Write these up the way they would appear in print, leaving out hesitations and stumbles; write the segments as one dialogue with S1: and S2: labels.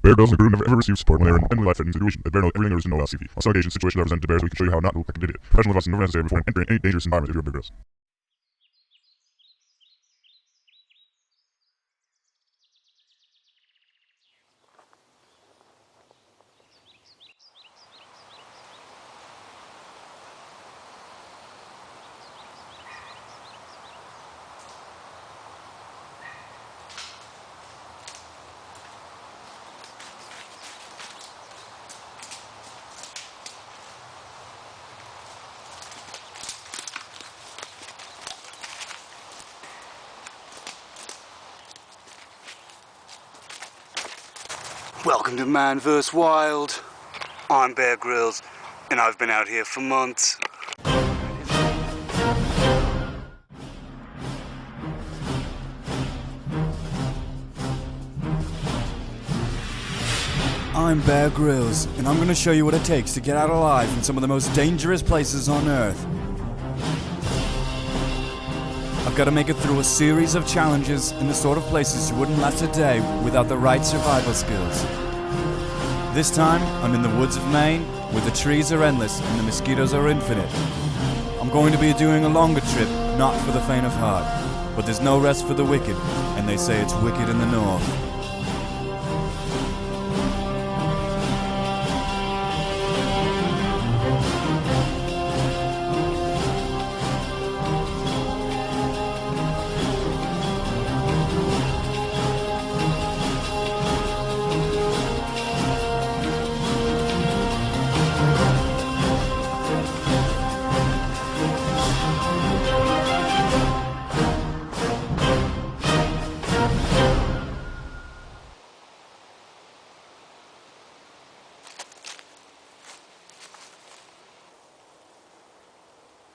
S1: Bear Grylls and the crew never ever received support when they were in an life-threatening situation. Bear knows everything there is to know about CP. On some occasions, situations are presented to bears so we can show you how not to look like an idiot. Professional advice is never necessary before entering any dangerous environment if you're a Bear Grylls.
S2: Welcome to Man vs. Wild. I'm Bear Grylls, and I've been out here for months.
S3: I'm Bear Grylls, and I'm gonna show you what it takes to get out alive in some of the most dangerous places on Earth. I've got to make it through a series of challenges in the sort of places you wouldn't last a day without the right survival skills. This time, I'm in the woods of Maine, where the trees are endless and the mosquitoes are infinite. I'm going to be doing a longer trip, not for the faint of heart, but there's no rest for the wicked, and they say it's wicked in the north.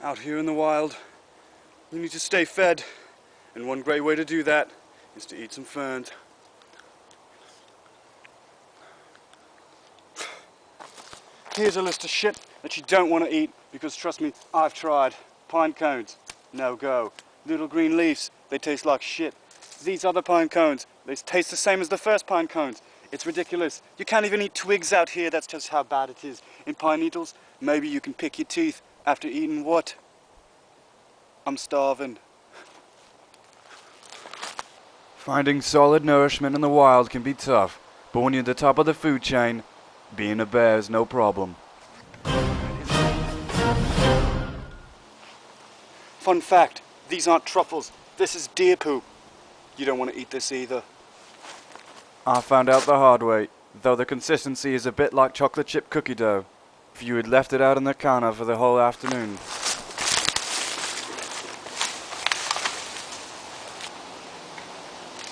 S2: Out here in the wild, you need to stay fed, and one great way to do that is to eat some ferns. Here's a list of shit that you don't want to eat, because trust me, I've tried. Pine cones, no go. Little green leaves, they taste like shit. These other pine cones, they taste the same as the first pine cones. It's ridiculous. You can't even eat twigs out here, that's just how bad it is. In pine needles, maybe you can pick your teeth after eating what? I'm starving.
S3: Finding solid nourishment in the wild can be tough, but when you're at the top of the food chain, being a bear is no problem.
S2: Fun fact, these aren't truffles, this is deer poo. You don't want to eat this either.
S3: I found out the hard way, though the consistency is a bit like chocolate chip cookie dough, if you had left it out on the counter for the whole afternoon.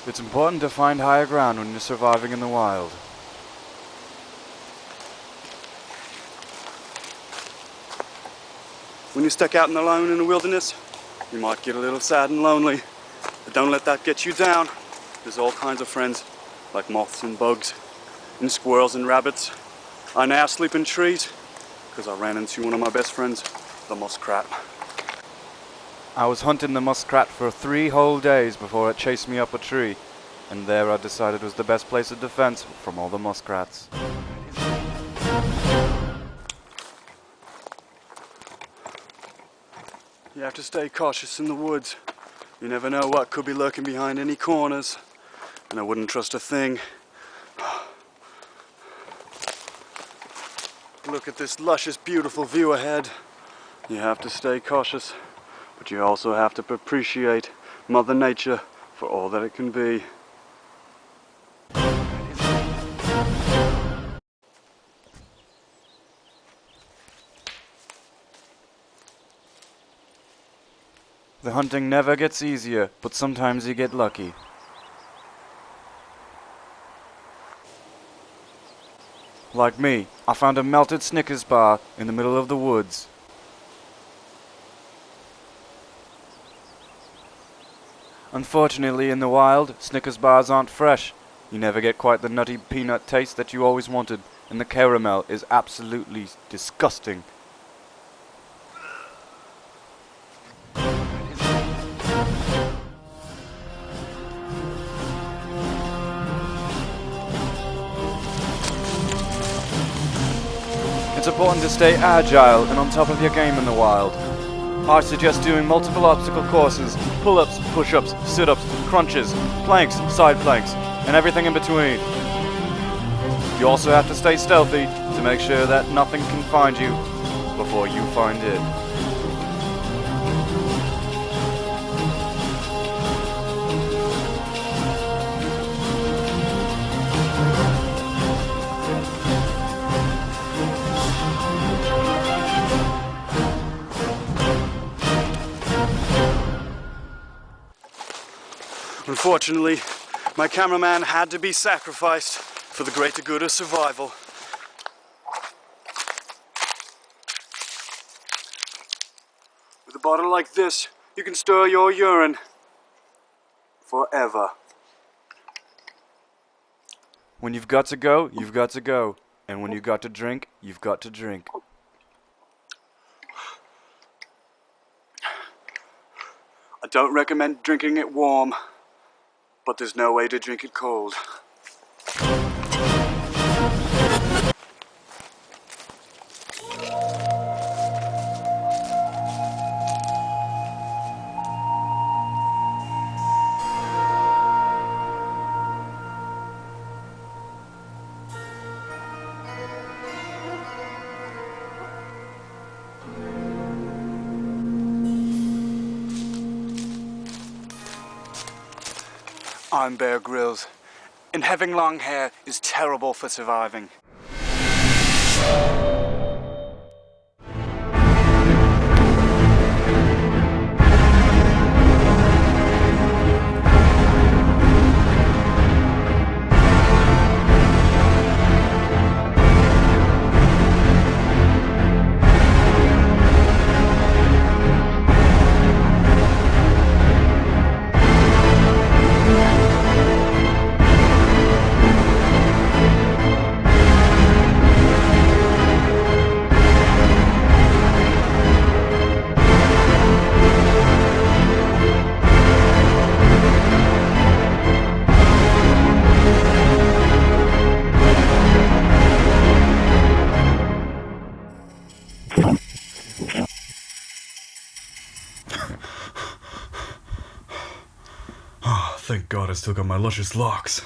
S3: It's important to find higher ground when you're surviving in the wild.
S2: When you're stuck out alone in the wilderness, you might get a little sad and lonely, but don't let that get you down. There's all kinds of friends, like moths and bugs, and squirrels and rabbits. I now sleep in trees, because I ran into one of my best friends, the muskrat.
S3: I was hunting the muskrat for 3 whole days before it chased me up a tree, and there I decided was the best place of defense from all the muskrats.
S2: You have to stay cautious in the woods. You never know what could be lurking behind any corners, and I wouldn't trust a thing. Look at this luscious, beautiful view ahead. You have to stay cautious, but you also have to appreciate Mother Nature for all that it can be.
S3: The hunting never gets easier, but sometimes you get lucky. Like me, I found a melted Snickers bar in the middle of the woods. Unfortunately, in the wild, Snickers bars aren't fresh. You never get quite the nutty peanut taste that you always wanted, and the caramel is absolutely disgusting. It's important to stay agile and on top of your game in the wild. I suggest doing multiple obstacle courses, pull-ups, push-ups, sit-ups, crunches, planks, side planks, and everything in between. You also have to stay stealthy to make sure that nothing can find you before you find it.
S2: Unfortunately, my cameraman had to be sacrificed for the greater good of survival. With a bottle like this, you can store your urine forever.
S3: When you've got to go, you've got to go. And when you've got to drink, you've got to drink.
S2: I don't recommend drinking it warm, but there's no way to drink it cold. I'm Bear Grylls, and having long hair is terrible for surviving.
S3: Thank God I still got my luscious locks.